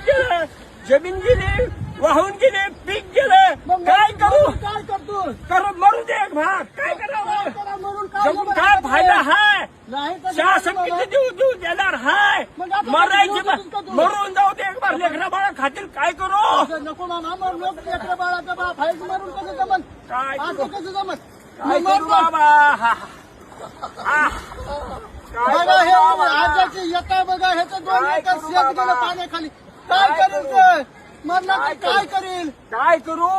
गेलं, जमीन गेली, वाहून गेले, पीक गेलं, काय करू? काय करतो करू मरू दे एक भाग, काय करावं? म्हणून जगून काय फायदा हाय? नाही तर शासन किती देऊ देणार हाय? मग आता मरायची मरून का तू? मरून जाऊ दे एक बार, लेकरा बाळा खातील, काय करू? नको मामा मग लोक लेकरं बाळाचं बा फाईल मारून कसं जमत काय असं करू? कसं जमत काय मग करू मग बाबा? हा, हा. काय बघा हे करू बाबा? आजाची येता बघा ह्याचं 2 काय एकर करू शेत बाबा? गेलं पाण्याखाली काय काय करेल करू? ते मरला तर काय काय करू? करेल काय करू?